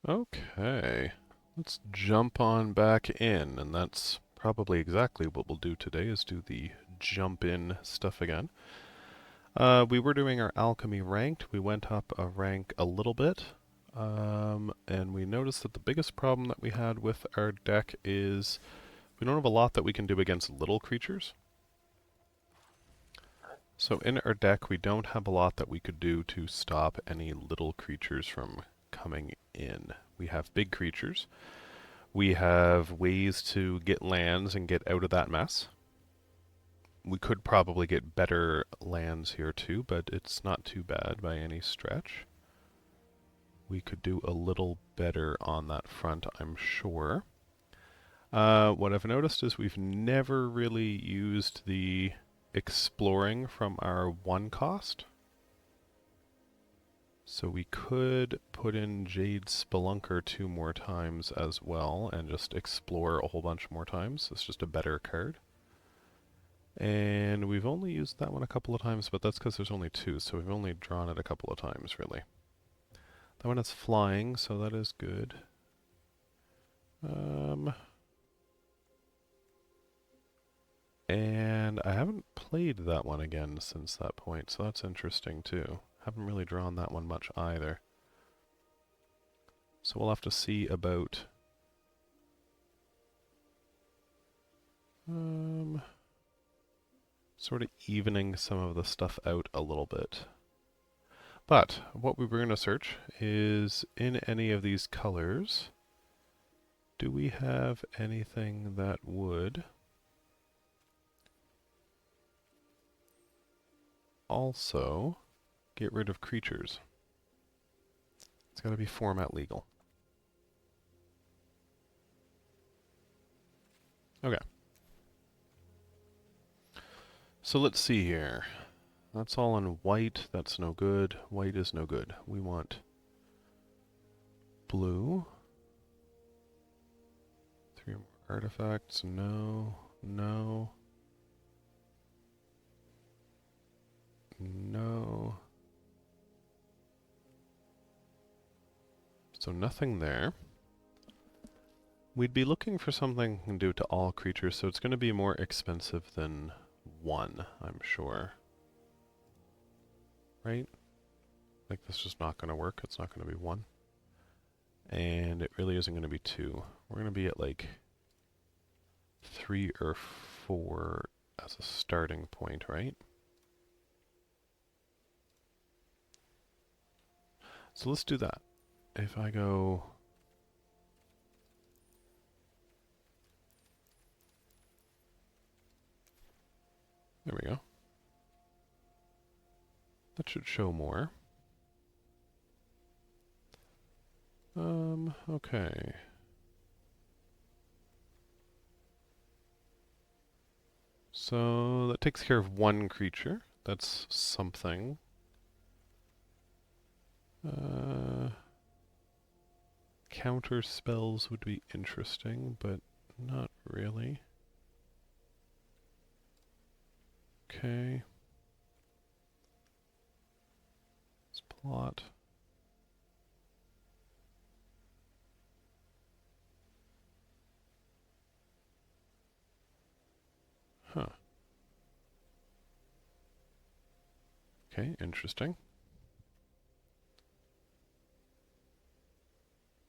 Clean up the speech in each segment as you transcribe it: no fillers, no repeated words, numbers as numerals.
Okay, let's jump on back in, and that's probably exactly what we'll do today, is do the jump in stuff again. We were doing our alchemy ranked. We went up a rank a little bit, and we noticed that the biggest problem that we had with our deck is we don't have a lot that we can do against little creatures. So in our deck, we don't have a lot that we could do to stop any little creatures from coming in. We have big creatures. We have ways to get lands and get out of that mess. We could probably get better lands here too, but it's not too bad by any stretch. We could do a little better on that front, I'm sure. What I've noticed is we've never really used the exploring from our 1 cost. So we could put in Jade Spelunker 2 more times as well and just explore a whole bunch more times. It's just a better card. And we've only used that one a couple of times, but that's because there's only 2, so we've only drawn it a couple of times, really. That one is flying, so that is good. And I haven't played that one again since that point, so that's interesting too. Haven't really drawn that one much either. So we'll have to see about sort of evening some of the stuff out a little bit. But what we were going to search is in any of these colors, do we have anything that would also get rid of creatures? It's got to be format legal. Okay. So let's see here. That's all in white. That's no good. White is no good. We want blue. 3 more artifacts. No. No. No. So nothing there. We'd be looking for something we can do to all creatures, so it's going to be more expensive than 1, I'm sure. Right? Like, this is just not going to work. It's not going to be 1. And it really isn't going to be 2. We're going to be at like 3 or 4 as a starting point, right? So let's do that. If I go... There we go. That should show more. Okay. So that takes care of 1 creature. That's something. Counter spells would be interesting, but not really. Okay. Let's plot. Huh. Okay, interesting.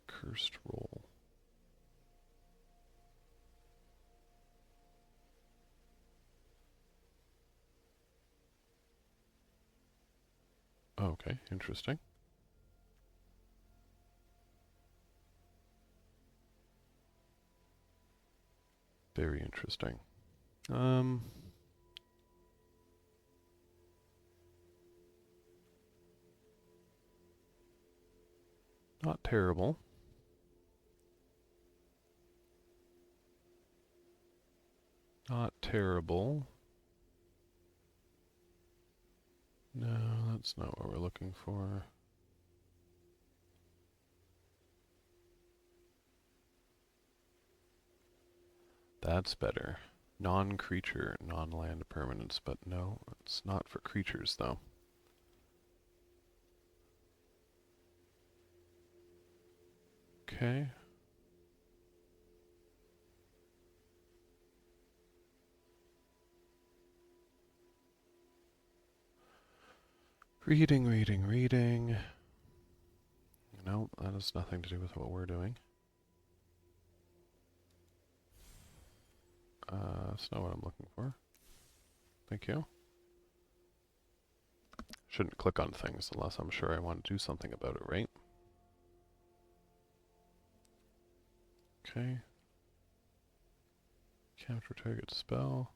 Cursed roll. Okay, interesting. Very interesting. Not terrible. Not terrible. No, that's not what we're looking for. That's better. Non-creature, non-land permanents, but no, it's not for creatures though. Okay. Reading, reading, reading. No, that has nothing to do with what we're doing. That's not what I'm looking for. Thank you. Shouldn't click on things unless I'm sure I want to do something about it, right? Okay. Counter target spell.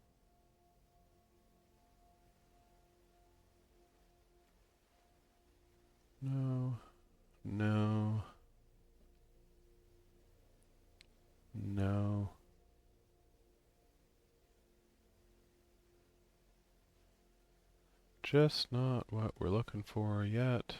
No. No. No. Just not what we're looking for yet.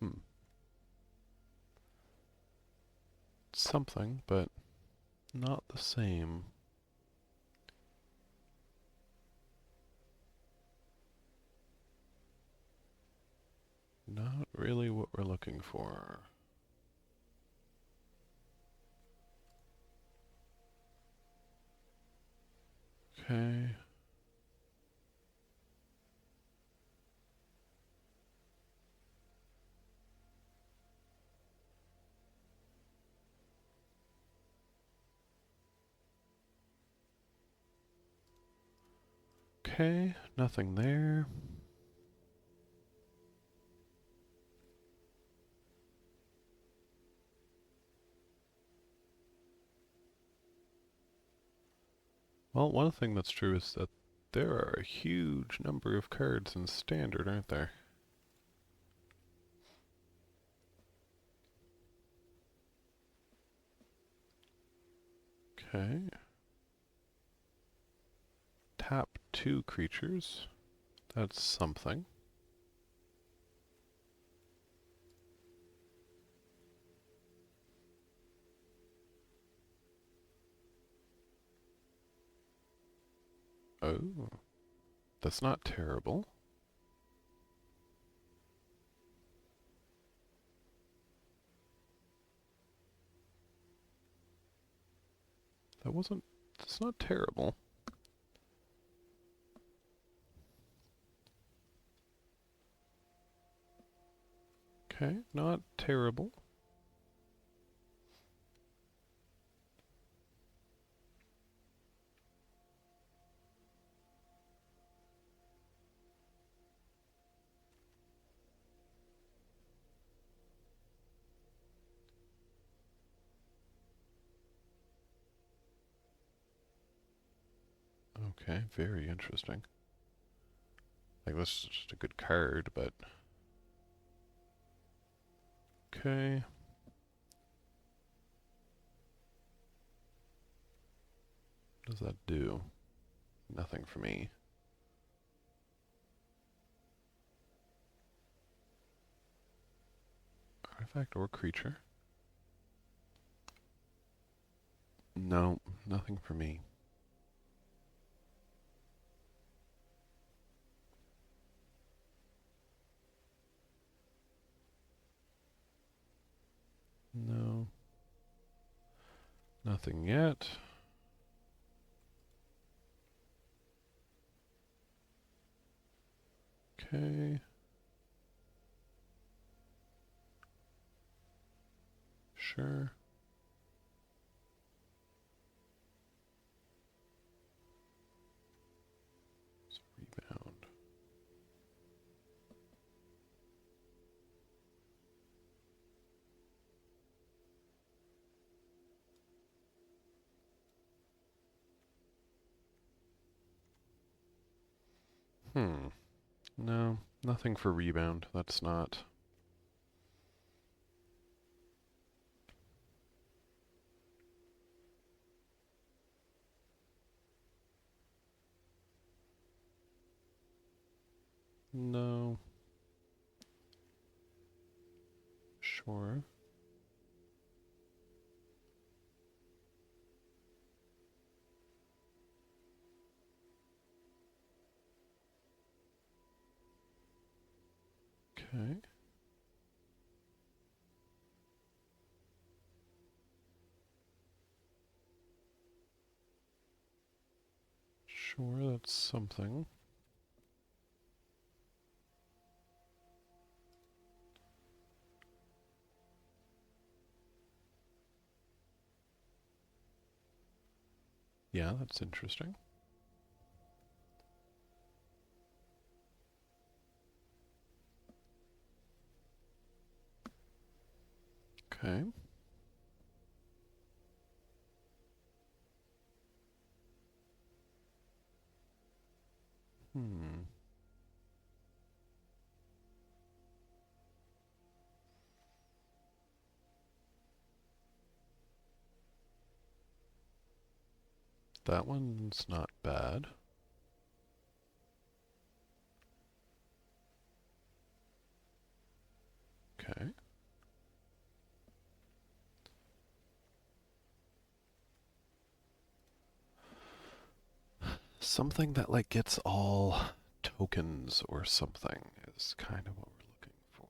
Hmm. Something, but not the same. Not really what we're looking for. Okay. Okay, nothing there. Well, one thing that's true is that there are a huge number of cards in Standard, aren't there? Okay. Tap 2 creatures. That's something. Oh, that's not terrible. That's not terrible. Okay, not terrible. Okay, very interesting. Like, this is just a good card, but... Okay. What does that do? Nothing for me. Artifact or creature? No, nothing for me. No. Nothing yet. Okay. Sure. Let's rebound. Hmm. No, nothing for rebound. That's not... No. Sure. Okay. Sure, that's something. Yeah, that's interesting. Okay. Hmm. That one's not bad. Okay. Something that like gets all tokens or something is kind of what we're looking for.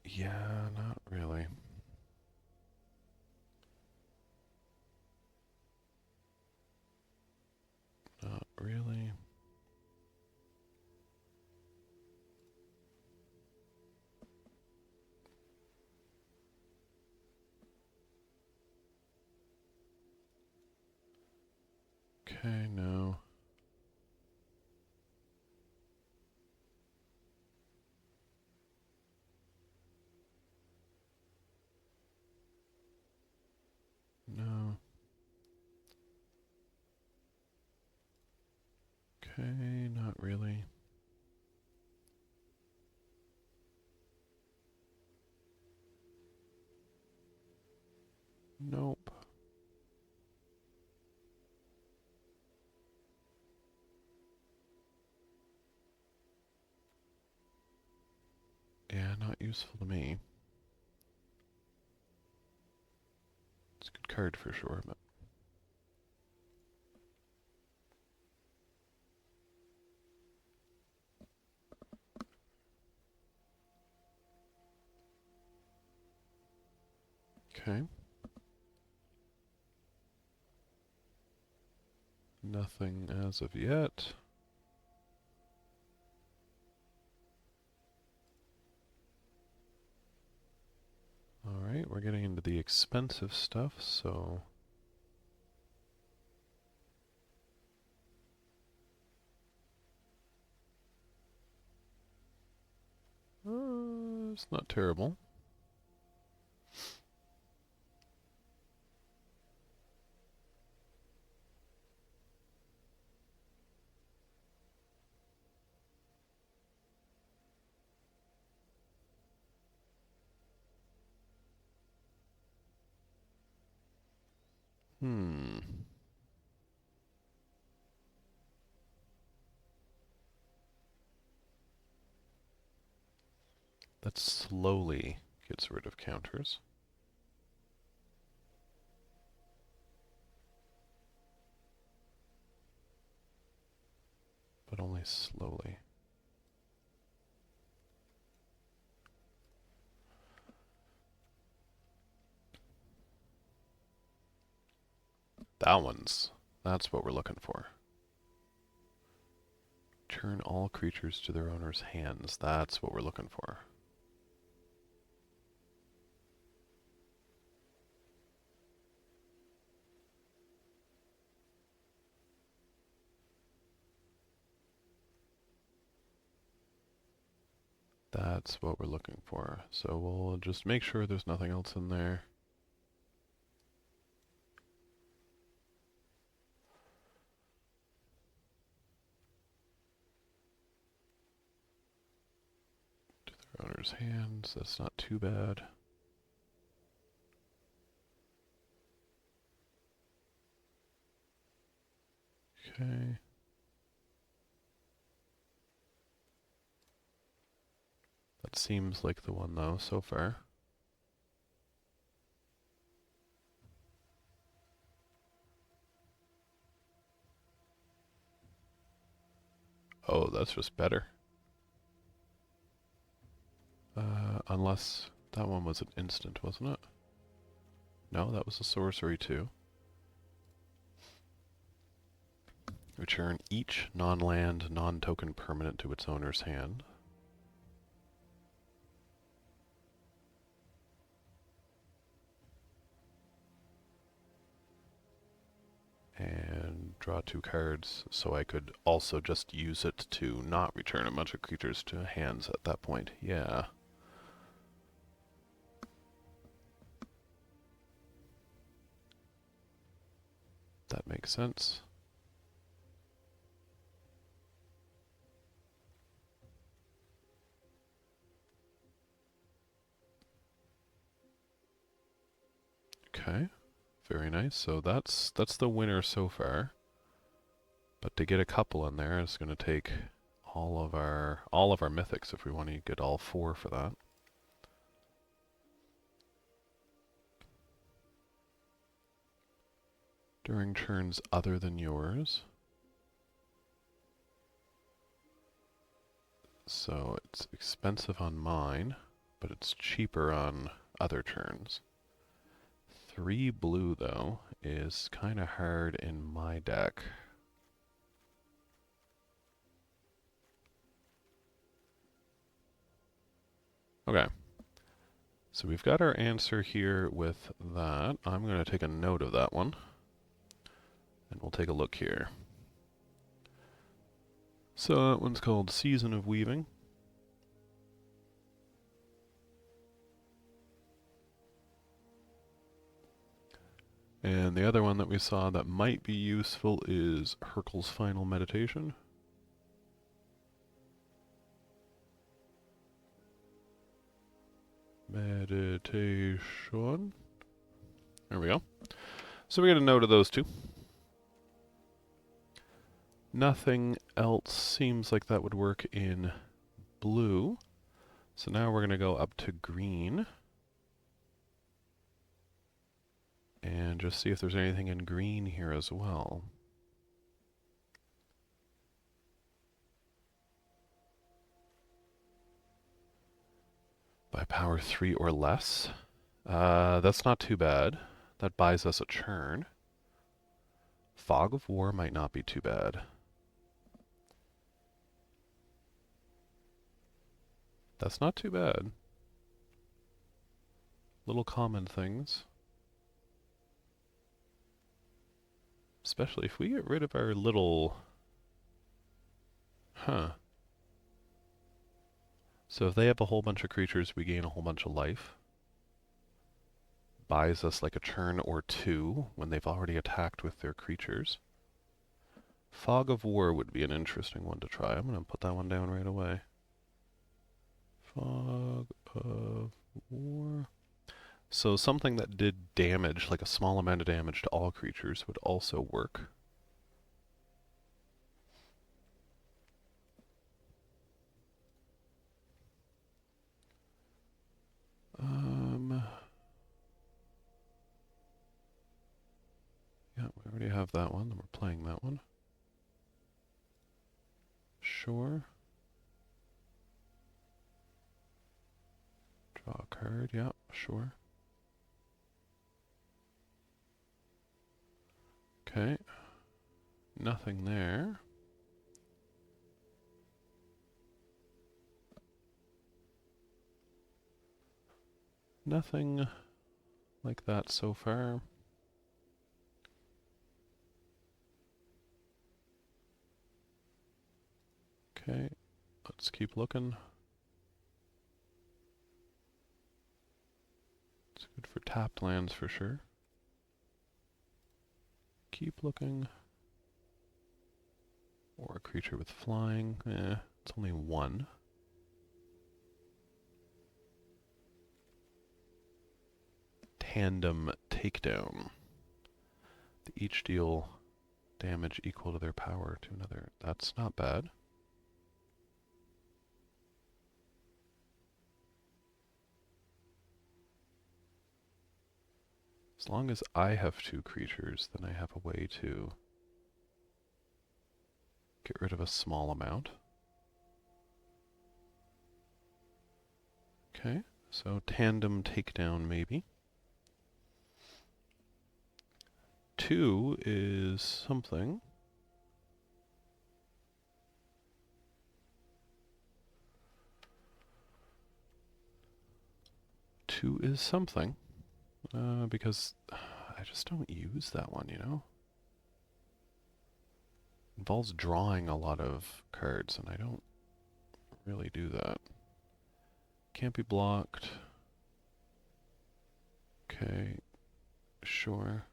Yeah, not really. Not really. Okay, no. No. Okay, not really. Nope. Yeah, not useful to me. It's a good card for sure, but okay. Nothing as of yet. Alright, we're getting into the expensive stuff, so it's not terrible. Hmm. That slowly gets rid of counters. But only slowly. That's what we're looking for. Turn all creatures to their owner's hands. That's what we're looking for. That's what we're looking for. So we'll just make sure there's nothing else in there. To their owner's hands. That's not too bad. Okay. That seems like the one though, so far. Oh, that's just better. Unless that one was an instant, wasn't it? No, that was a sorcery too. Return each non-land, non-token permanent to its owner's hand. And draw 2 cards, so I could also just use it to not return a bunch of creatures to hands at that point. Yeah. That makes sense. Okay. Very nice. So that's the winner so far. But to get a couple in there, it's going to take all of our mythics if we want to get all 4 for that. During turns other than yours. So it's expensive on mine, but it's cheaper on other turns. 3 blue, though, is kind of hard in my deck. Okay. So we've got our answer here with that. I'm going to take a note of that one. And we'll take a look here. So that one's called Season of Weaving. And the other one that we saw that might be useful is Hurkyl's Final Meditation. Meditation. There we go. So we get a note of those 2. Nothing else seems like that would work in blue. So now we're going to go up to green. And just see if there's anything in green here as well. By power 3 or less. That's not too bad. That buys us a churn. Fog of War might not be too bad. That's not too bad. Little common things. Especially if we get rid of our little... Huh. So if they have a whole bunch of creatures, we gain a whole bunch of life. Buys us like a turn or 2 when they've already attacked with their creatures. Fog of War would be an interesting one to try. I'm going to put that one down right away. Fog of War. So something that did damage, like a small amount of damage to all creatures, would also work. Yeah, we already have that one. We're playing that one. Sure. Draw a card. Yeah, sure. Okay. Nothing there. Nothing like that so far. Okay, let's keep looking. It's good for tapped lands for sure. Keep looking. Or a creature with flying. It's only 1. Tandem Takedown. They each deal damage equal to their power to another. That's not bad. As long as I have 2 creatures, then I have a way to get rid of a small amount. Okay, so tandem takedown maybe. 2 is something. Two is something. Because I just don't use that one, you know? Involves drawing a lot of cards, and I don't really do that. Can't be blocked. Okay, sure.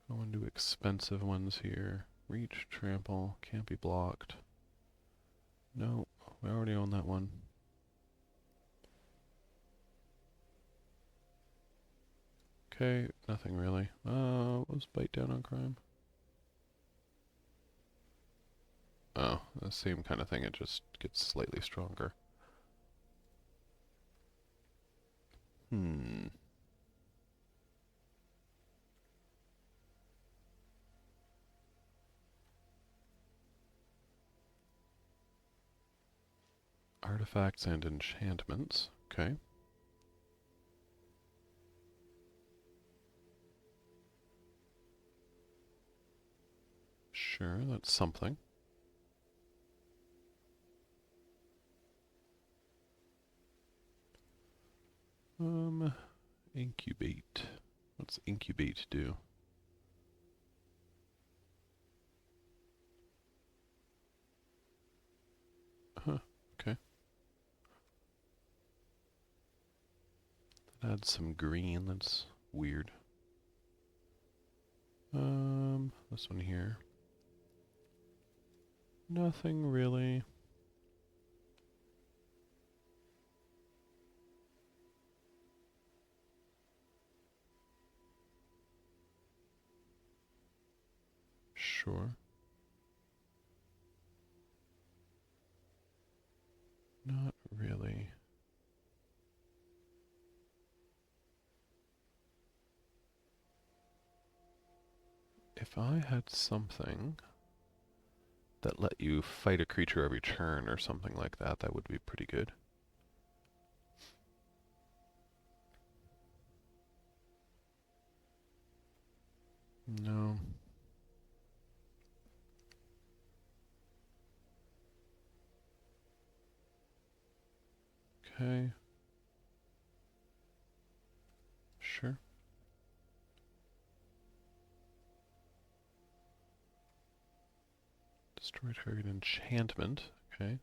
Go into expensive ones here. Reach, trample, can't be blocked. No, we already own that one. Okay, nothing really. What was bite down on crime? Oh, the same kind of thing, it just gets slightly stronger. Hmm. Artifacts and enchantments. Okay. Sure, that's something. Incubate. What's incubate do? Huh, okay. That adds some green, that's weird. This one here. Nothing really. Sure. Not really. If I had something that let you fight a creature every turn or something like that, that would be pretty good. No. Okay. Sure. Destroy target enchantment. Okay.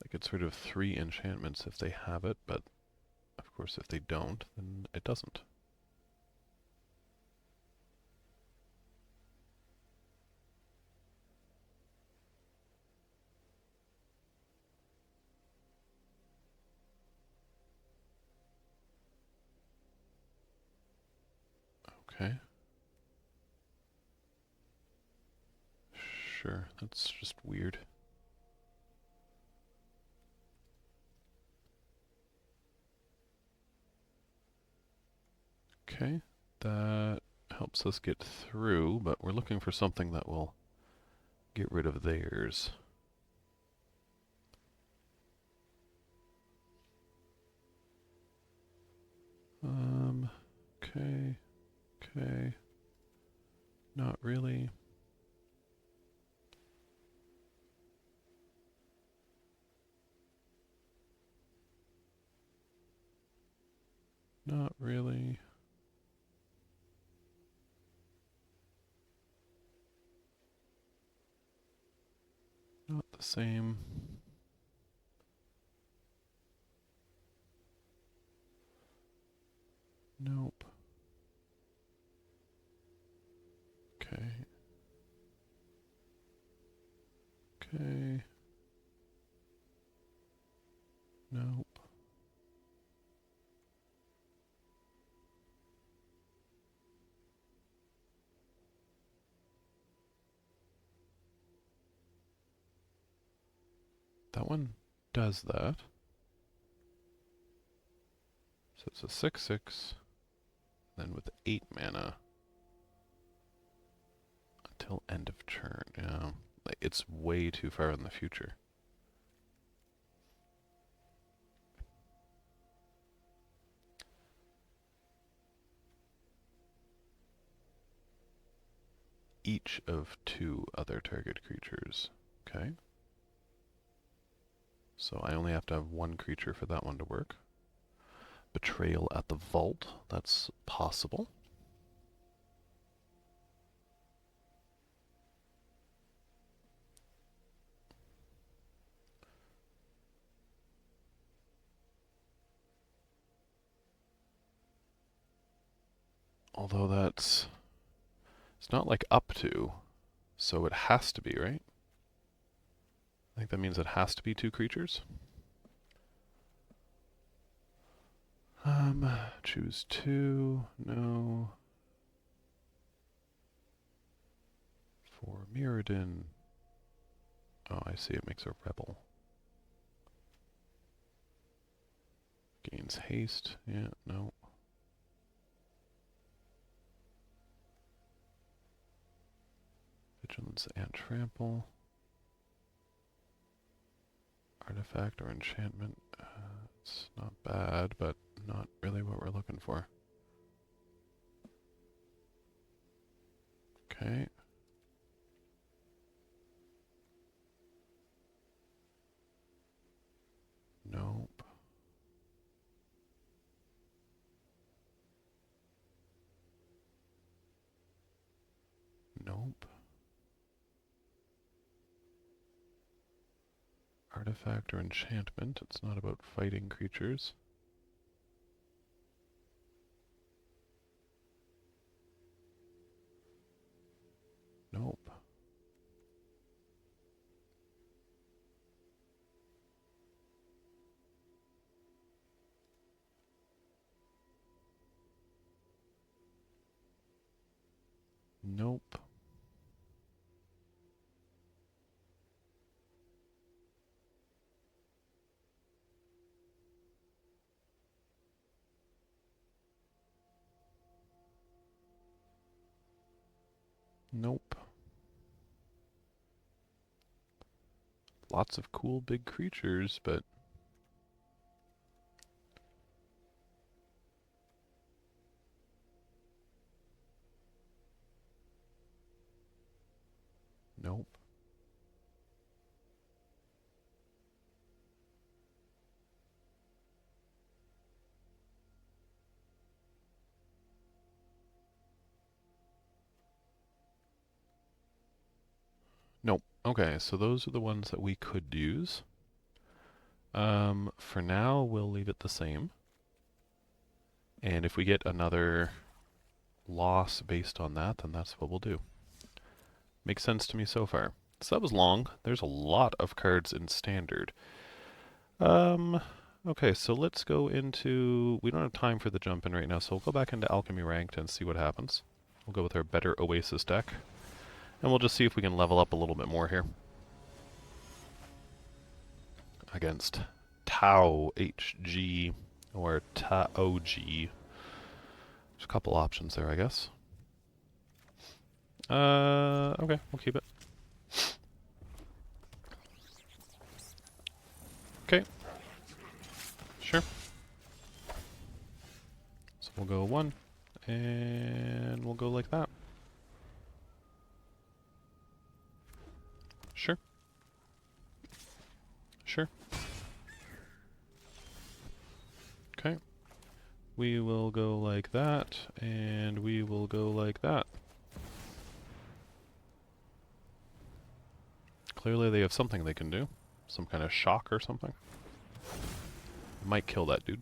That gets rid of 3 enchantments if they have it, but of course if they don't, then it doesn't. Okay. Sure, that's just weird. Okay, that helps us get through, but we're looking for something that will get rid of theirs. Okay, okay. Not really. Not really. Not the same. Nope. Okay. Okay. Nope. That one does that. So it's a 6/6, then with 8 mana until end of turn. Yeah, like, it's way too far in the future. Each of 2 other target creatures. Okay. So I only have to have 1 creature for that one to work. Betrayal at the Vault. That's possible. Although that's... It's not like up to, so it has to be, right? I think that means it has to be 2 creatures. Choose 2. No. For Mirrodin. Oh, I see. It makes a rebel. Gains haste. Yeah, no. Vigilance and trample. Artifact or enchantment. It's not bad, but not really what we're looking for. Okay. Nope. Nope. Artifact or enchantment. It's not about fighting creatures. Nope. Nope. Nope. Lots of cool big creatures, but nope. Nope. Okay, so those are the ones that we could use. For now, we'll leave it the same. And if we get another loss based on that, then that's what we'll do. Makes sense to me so far. So that was long. There's a lot of cards in Standard. Okay, so let's go into... We don't have time for the jump in right now, so we'll go back into Alchemy Ranked and see what happens. We'll go with our better Oasis deck. And we'll just see if we can level up a little bit more here. Against Tau HG or Tau G. There's a couple options there, I guess. Okay, we'll keep it. Okay. Sure. So we'll go 1, and we'll go like that. Sure. Sure. Okay. We will go like that, and we will go like that. Clearly they have something they can do. Some kind of shock or something. Might kill that dude.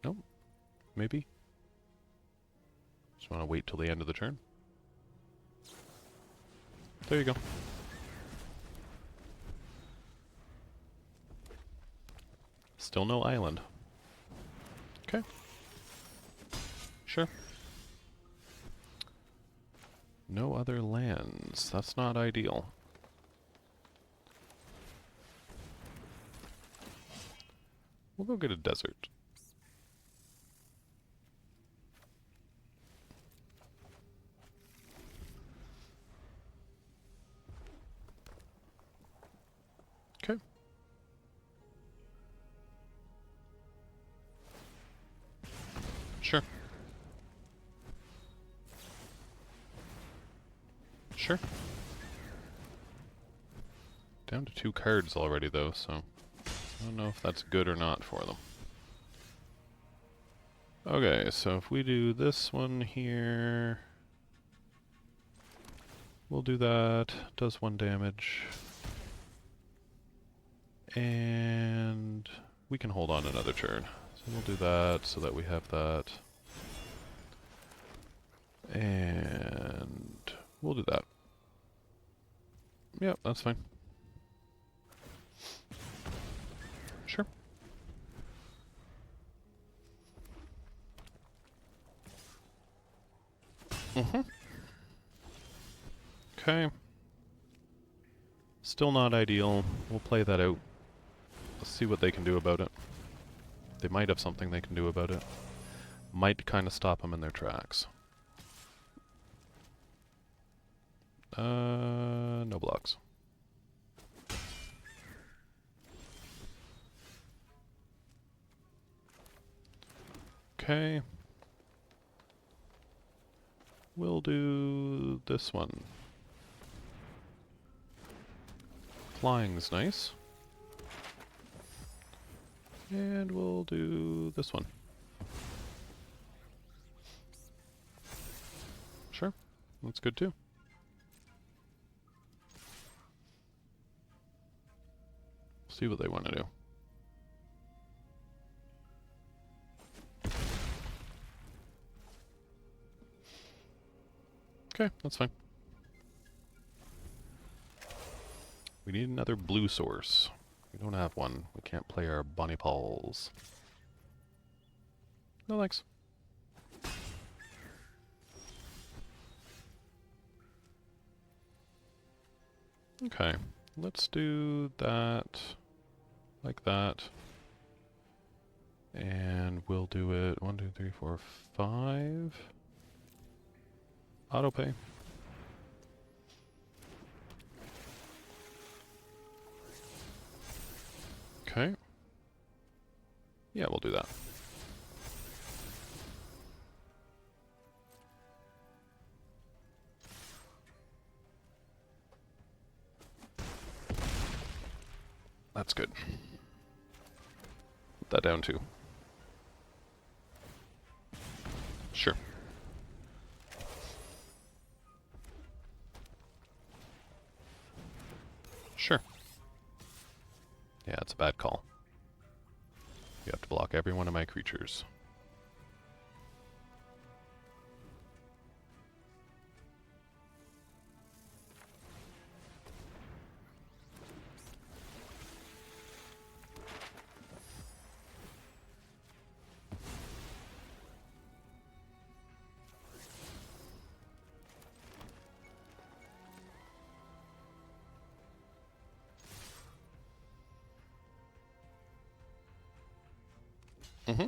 Nope. Maybe. Just want to wait till the end of the turn. There you go. Still no island. Okay. Sure. No other lands. That's not ideal. We'll go get a desert. Okay. Sure. Sure. Down to 2 cards already, though, so I don't know if that's good or not for them. Okay, so if we do this one here, we'll do that. Does 1 damage. And we can hold on another turn. So we'll do that so that we have that. And we'll do that. Yep, that's fine. Sure. Mm-hmm. Okay. Still not ideal. We'll play that out. Let's see what they can do about it. They might have something they can do about it. Might kind of stop them in their tracks. No blocks. Okay. We'll do this one. Flying's nice. And we'll do this one. Sure, that's good too. See what they want to do. Okay, that's fine. We need another blue source. We don't have one. We can't play our bunny pawls. No thanks. Okay, let's do that like that. And we'll do it 1, 2, 3, 4, 5. Auto pay. Okay. Yeah, we'll do that. That's good. Put that down too. Sure. Sure. Yeah, it's a bad call. You have to block every one of my creatures. Mm-hmm.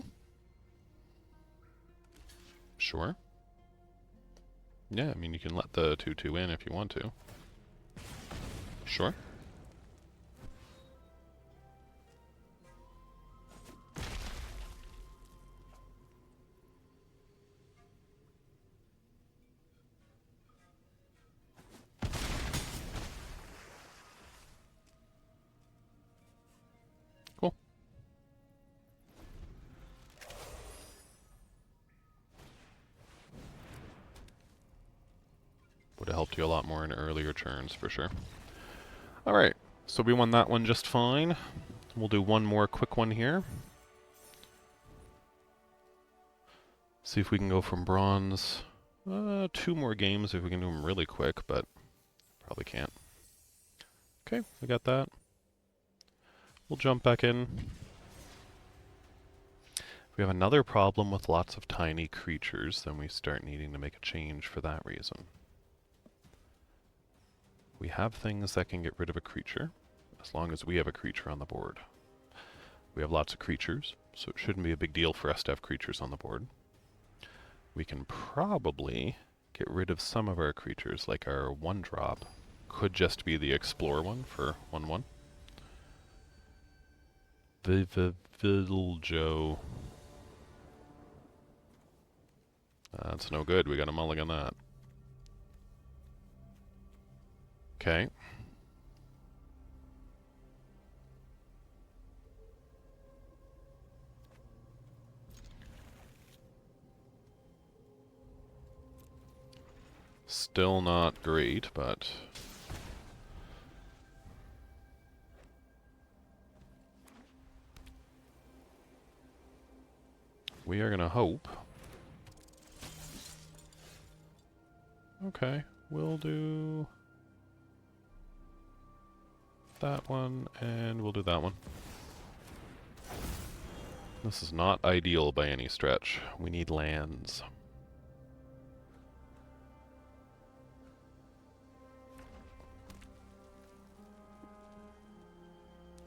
Sure. Yeah, I mean, you can let the 2/2 in if you want to. Sure. Cool. Would have helped you a lot more in earlier turns, for sure. Alright, so we won that one just fine. We'll do one more quick one here. See if we can go from bronze. 2 more games if we can do them really quick, but probably can't. Okay, we got that. We'll jump back in. If we have another problem with lots of tiny creatures, then we start needing to make a change for that reason. We have things that can get rid of a creature, as long as we have a creature on the board. We have lots of creatures, so it shouldn't be a big deal for us to have creatures on the board. We can probably get rid of some of our creatures, like our 1-drop. Could just be the Explore one for 1/1. Viviljo. That's no good. We got a mulligan that. Okay. Still not great, but we are gonna hope. Okay, we'll do that one, and we'll do that one. This is not ideal by any stretch. We need lands.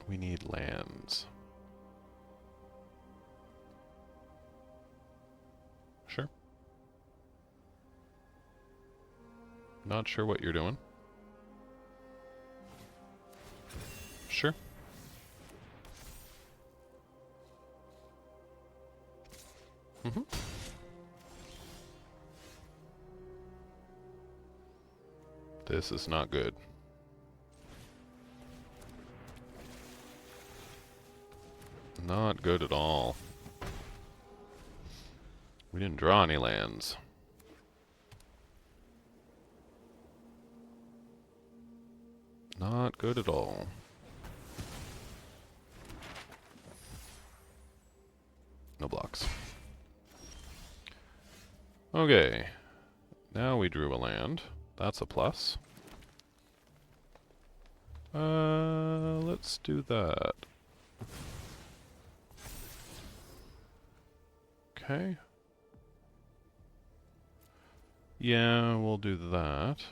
We need lands. Sure. Not sure what you're doing. Sure. Mm-hmm. This is not good. Not good at all. We didn't draw any lands. Not good at all. No blocks. Okay. Now we drew a land. That's a plus. Let's do that. Okay. Yeah, we'll do that.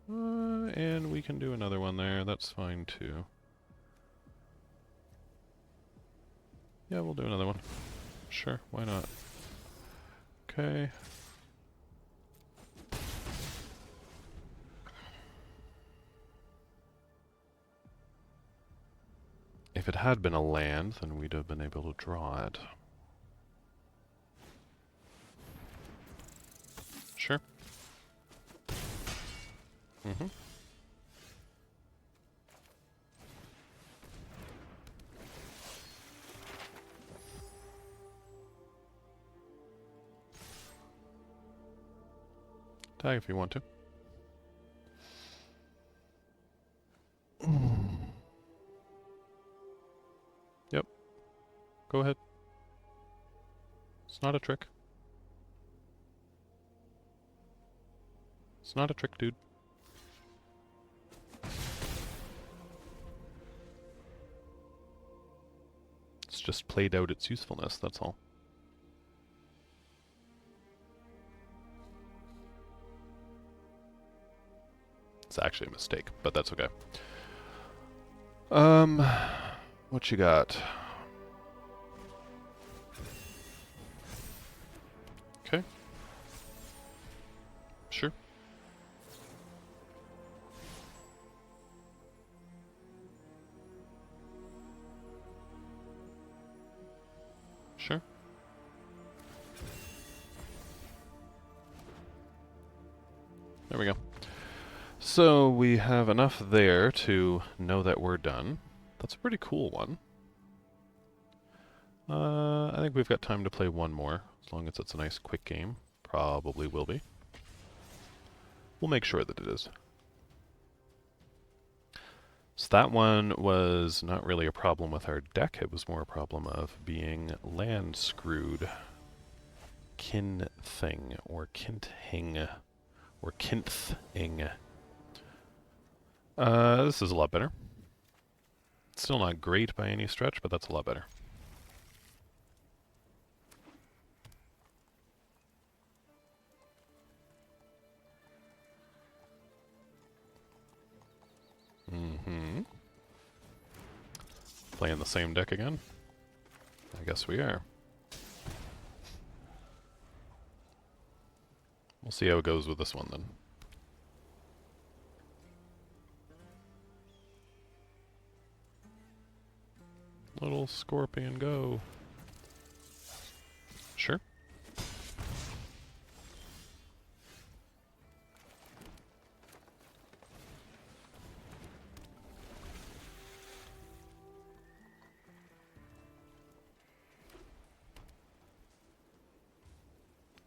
And we can do another one there. That's fine too. Yeah, we'll do another one. Sure, why not? Okay. If it had been a land, then we'd have been able to draw it. Sure. Mm-hmm. Tag if you want to. Yep. Go ahead. It's not a trick. It's not a trick, dude. It's just played out its usefulness, that's all. It's actually a mistake, but that's okay. What you got? Okay. Sure. Sure. There we go. So we have enough there to know that we're done. That's a pretty cool one. I think we've got time to play one more, as long as it's a nice quick game. Probably will be. We'll make sure that it is. So that one was not really a problem with our deck, it was more a problem of being land screwed. Kin thing, or kinthing, or kinthing. This is a lot better. Still not great by any stretch, but that's a lot better. Mm-hmm. Playing the same deck again. I guess we are. We'll see how it goes with this one then. Little scorpion, go. Sure.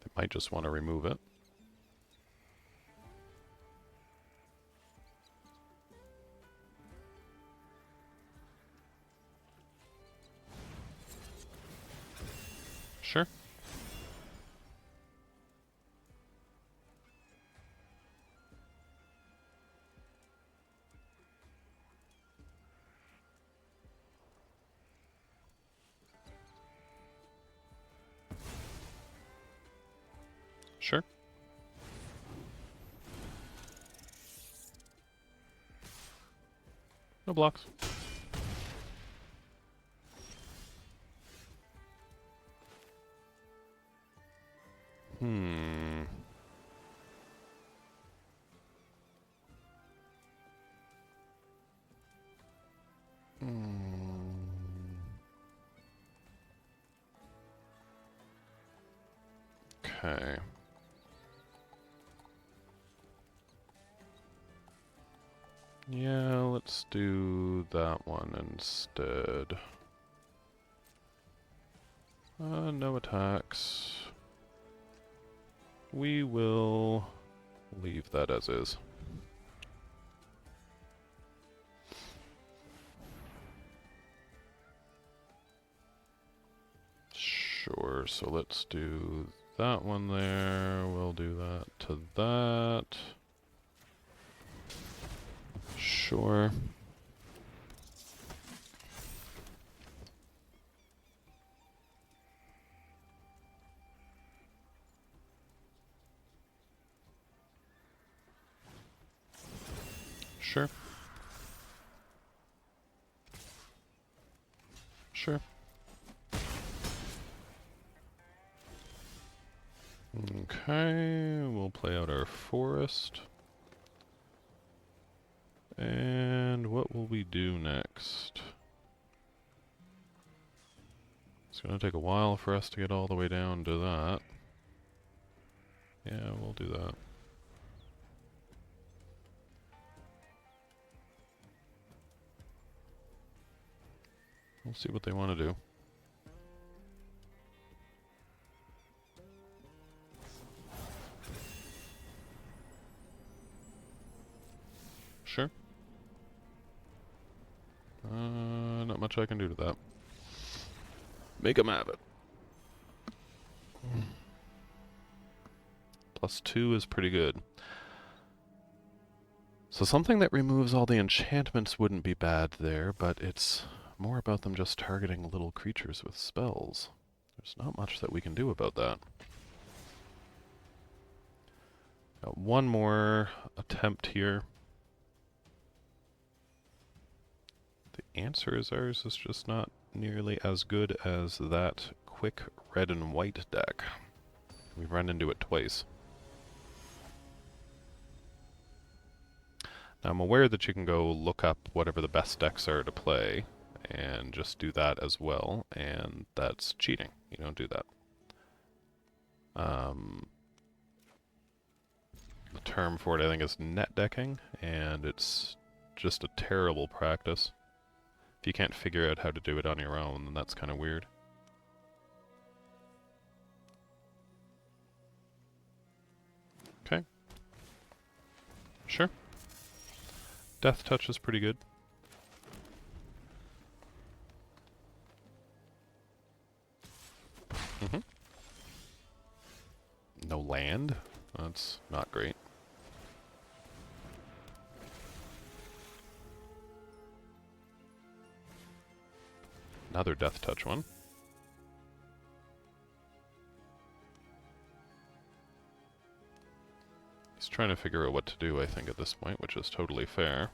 They might just want to remove it. Sure. Sure. No blocks. Hmm. Okay. Yeah, let's do that one instead. No attacks. We will leave that as is. Sure, so let's do that one there. We'll do that to that. Sure. Sure. Sure. Okay, we'll play out our forest. And what will we do next? It's gonna take a while for us to get all the way down to that. Yeah, we'll do that. We'll see what they want to do. Sure. Not much I can do to that. Make them have it. +2 is pretty good. So something that removes all the enchantments wouldn't be bad there, but it's more about them just targeting little creatures with spells. There's not much that we can do about that. Got one more attempt here. The answer is ours is just not nearly as good as that quick red and white deck. We've run into it twice. Now I'm aware that you can go look up whatever the best decks are to play and just do that as well, and that's cheating. You don't do that. The term for it I think is net decking, and it's just a terrible practice. If you can't figure out how to do it on your own, then that's kind of weird. Okay. Sure. Death Touch is pretty good. Mm-hmm. No land? That's not great. Another Death Touch one. He's trying to figure out what to do, I think, at this point, which is totally fair.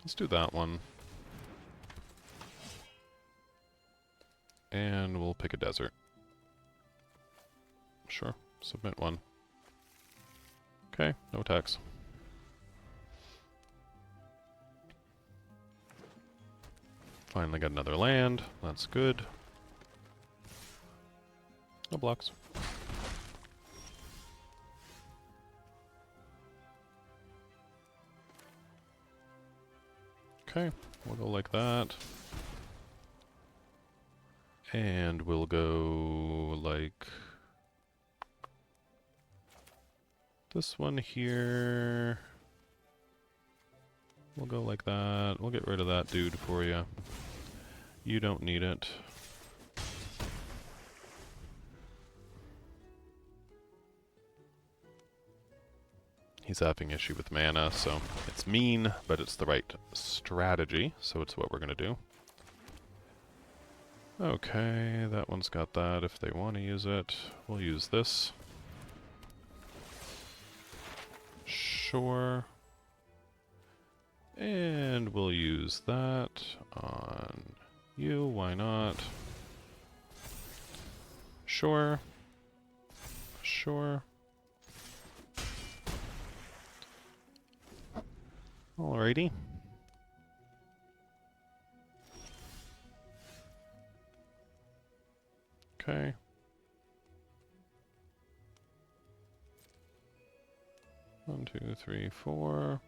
Let's do that one. And we'll pick a desert. Sure. Submit one. Okay, no tax. Finally got another land. That's good. No blocks. Okay, we'll go like that. And we'll go like this one here. We'll go like that. We'll get rid of that dude for you. You don't need it. He's having issue with mana, so it's mean, but it's the right strategy, so it's what we're going to do. Okay, that one's got that if they want to use it. We'll use this. Sure. And we'll use that on you, why not? Sure. Sure. Alrighty. Okay. One, two, three, four.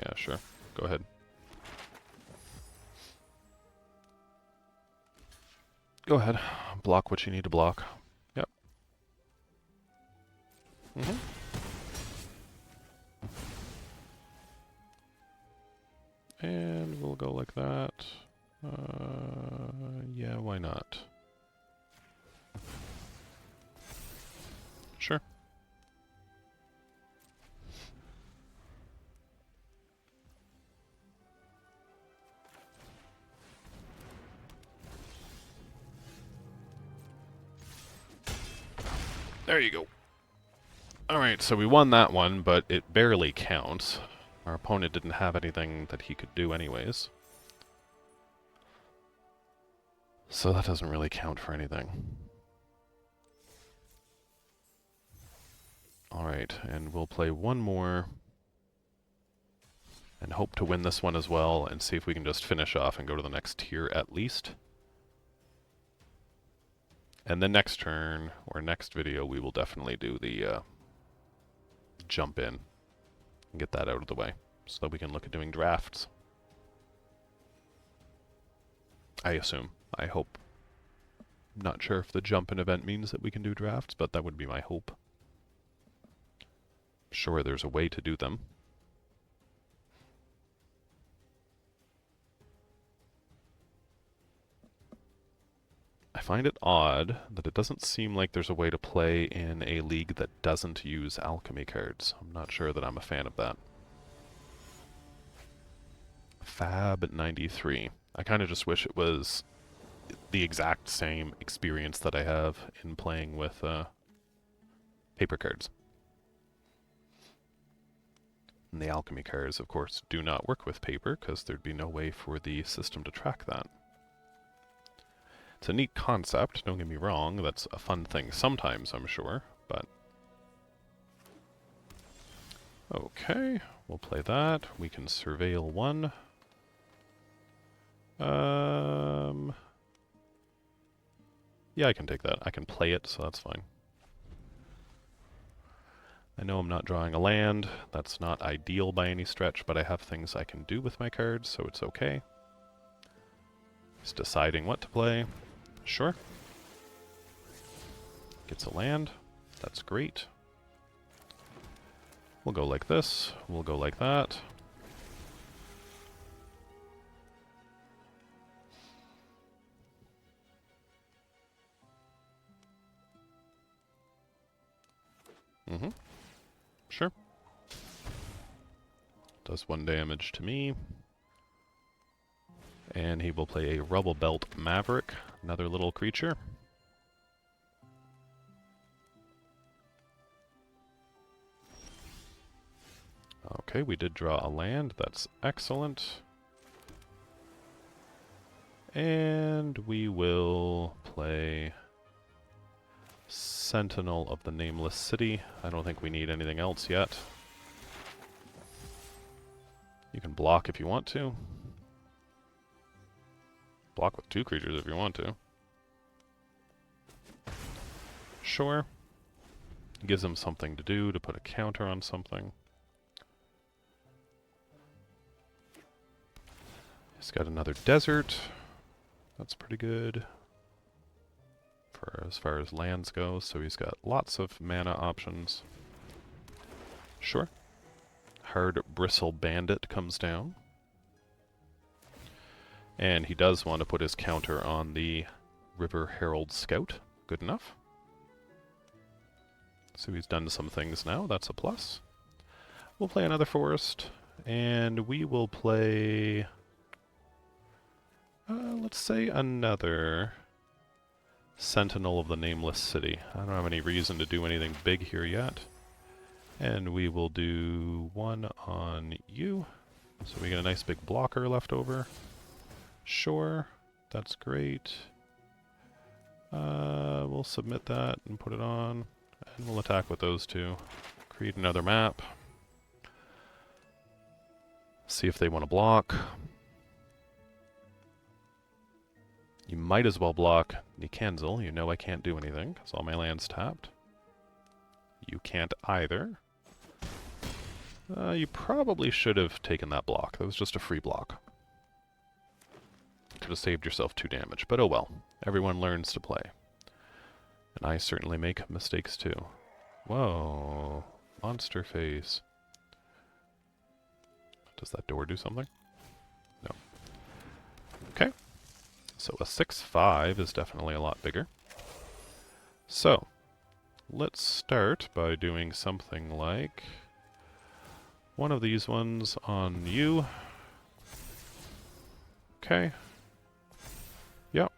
Yeah, sure. Go ahead. Go ahead. Block what you need to block. Yep. Mm-hmm. And we'll go like that. Yeah, why not? Sure. There you go. Alright, so we won that one, but it barely counts. Our opponent didn't have anything that he could do anyways. So that doesn't really count for anything. Alright, and we'll play one more. And hope to win this one as well, and see if we can just finish off and go to the next tier at least. And the next turn, or next video, we will definitely do the jump in and get that out of the way, so that we can look at doing drafts. I assume. I hope. I'm not sure if the jump in event means that we can do drafts, but that would be my hope. I'm sure there's a way to do them. I find it odd that it doesn't seem like there's a way to play in a league that doesn't use alchemy cards. I'm not sure that I'm a fan of that. Fab 93. I kind of just wish it was the exact same experience that I have in playing with paper cards. And the alchemy cards, of course, do not work with paper, because there'd be no way for the system to track that. It's a neat concept, don't get me wrong, that's a fun thing sometimes, I'm sure, but... Okay, we'll play that. We can surveil one. Yeah, I can take that. I can play it, so that's fine. I know I'm not drawing a land. That's not ideal by any stretch, but I have things I can do with my cards, so it's okay. Just deciding what to play. Sure. Gets a land. That's great. We'll go like this. We'll go like that. Mm-hmm. Sure. Does 1 damage to me. And he will play a Rubble Belt Maverick, another little creature. Okay, we did draw a land. That's excellent. And we will play Sentinel of the Nameless City. I don't think we need anything else yet. You can block if you want to. Block with 2 creatures if you want to. Sure. Gives him something to do, to put a counter on something. He's got another desert. That's pretty good for as far as lands go, so he's got lots of mana options. Sure. Hard Bristle Bandit comes down. And he does want to put his counter on the River Herald Scout. Good enough. So he's done some things now, that's a plus. We'll play another forest, and we will play... let's say another Sentinel of the Nameless City. I don't have any reason to do anything big here yet. And we will do 1 on you. So we get a nice big blocker left over. Sure, that's great. We'll submit that and put it on. And we'll attack with those 2. Create another map. See if they want to block. You might as well block Nikanzel. You know I can't do anything, because all my land's tapped. You can't either. You probably should have taken that block. That was just a free block. Could have saved yourself 2 damage, but oh well. Everyone learns to play. And I certainly make mistakes too. Whoa. Monster face. Does that door do something? No. Okay. So a 6/5 is definitely a lot bigger. So, let's start by doing something like one of these ones on you. Okay. Yep.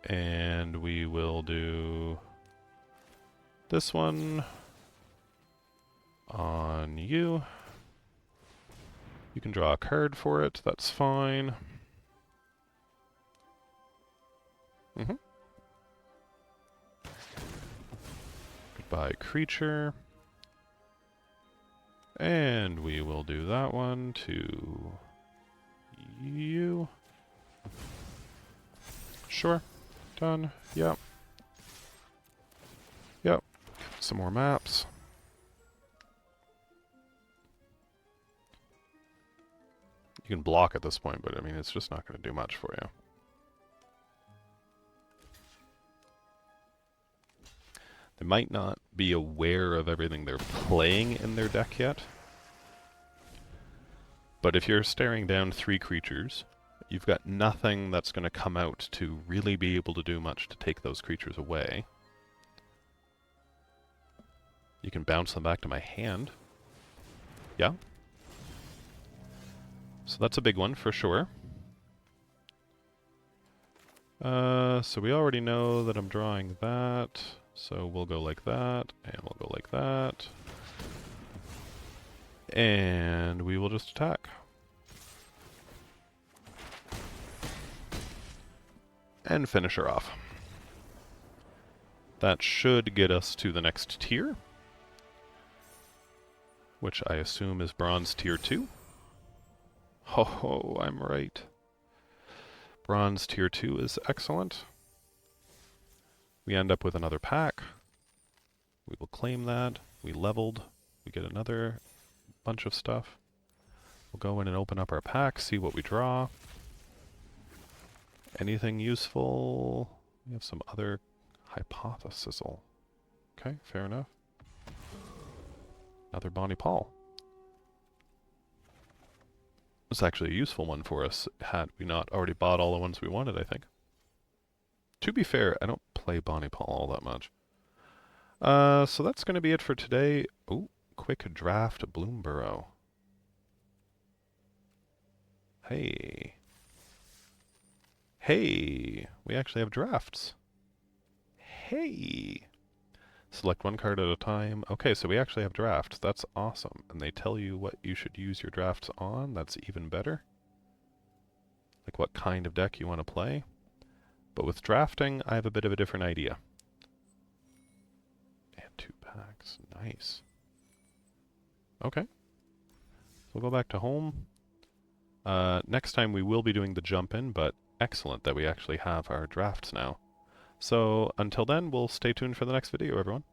And we will do this one on you. You can draw a card for it, that's fine. Goodbye, creature. And we will do that one to you. Sure. Done. Yep. Yep. Some more maps. You can block at this point, but I mean, it's just not going to do much for you. They might not be aware of everything they're playing in their deck yet. But if you're staring down 3 creatures, you've got nothing that's going to come out to really be able to do much to take those creatures away. You can bounce them back to my hand. Yeah. So that's a big one for sure. So we already know that I'm drawing that. So we'll go like that, and we'll go like that. And we will just attack. And finish her off. That should get us to the next tier, which I assume is Bronze Tier 2. Ho ho, I'm right. Bronze Tier 2 is excellent. We end up with another pack. We will claim that. We leveled. We get another bunch of stuff. We'll go in and open up our pack, see what we draw. Anything useful? We have some other hypothesis. Okay, fair enough. Another Bonnie Paul. It's actually a useful one for us, had we not already bought all the ones we wanted, I think. To be fair, I don't play Bonnie Paul all that much. So that's going to be it for today. Ooh, quick draft Bloomburrow. Hey. Hey, we actually have drafts. Hey. Select one card at a time. Okay, so we actually have drafts. That's awesome. And they tell you what you should use your drafts on. That's even better. Like what kind of deck you want to play. But with drafting, I have a bit of a different idea. And 2 packs. Nice. Okay. So we'll go back to home. Next time we will be doing the jump in, but excellent that we actually have our drafts now. So until then, we'll stay tuned for the next video, everyone.